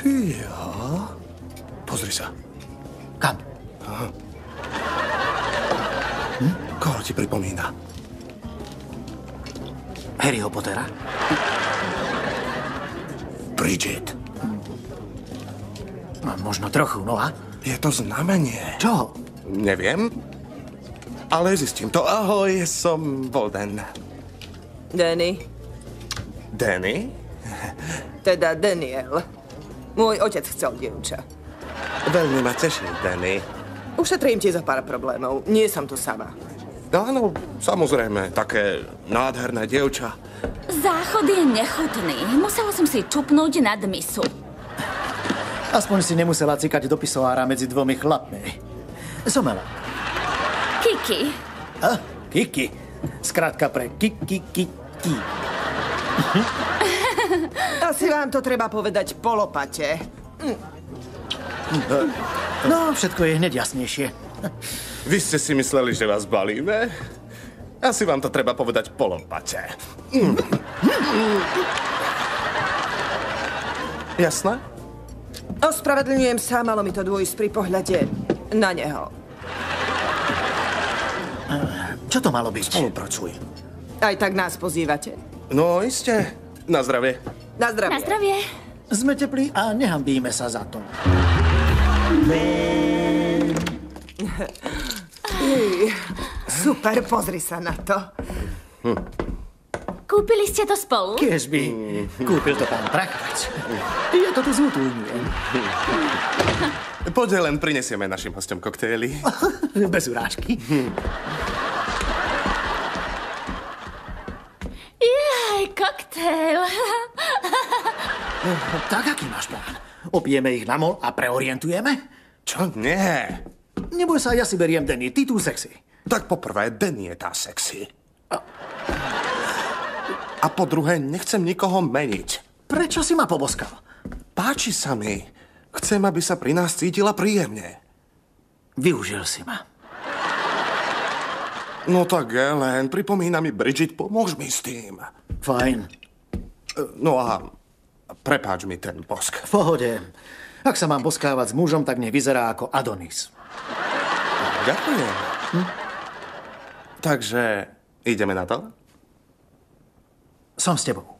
Ja? Pozri sa. Kam? Koho ti pripomína? Harryho Pottera? Bridget. No, možno trochu, no a? Je to znamenie. Čo? Neviem, ale zistím to. Ahoj, som Volden. Danny, Danny? teda Daniel. Môj otec chcel dievča. Veľmi ma teší, Danny. Ušetrím ti za pár problémov. Nie som tu sama. Áno, samozrejme, také nádherné dievča. Záchod je nechutný. Musela som si čupnúť nad misu. Aspoň si nemusela cikať do pisoára medzi dvomi chlapmi. Somela. Kiki. Kiki. Skrátka pre Kiki. Asi vám to treba povedať po lopate. No, všetko je hneď jasnejšie. Vy ste si mysleli, že vás balíme? Asi vám to treba povedať po lopate. Jasné? Ospravedlňujem sa, malo mi to dôjsť pri pohľade na neho. Čo to malo byť? Spolupracuj. Aj tak nás pozývate? No, iste. Na zdravie. Na zdravie. Na zdravie. Sme teplí a nehambíme sa za to. Super, pozri sa na to. Kúpili ste to spolu? Kiež by kúpil to pán Prachač. Ja to tu zútulňujem. Poďte, len prinesieme našim hostom koktejly. Bez urážky. Jaj, koktail. Tak aký máš plán? Opijeme ich na mol a preorientujeme? Čo? Nie. Neboj sa, ja si beriem Danny, ty tu sexy. Tak poprvé, Danny je tá sexy. A po druhé, nechcem nikoho meniť. Prečo si ma poboskal? Páči sa mi. Chcem, aby sa pri nás cítila príjemne. Využil si ma. No tak, Ellen, pripomína mi Bridget, pomôž mi s tým. Fajn. No a prepáč mi ten bosk. V pohode. Ak sa mám boskávať s mužom, tak nevyzerá ako Adonis. Ďakujem. Takže ideme na to? Som s tebou.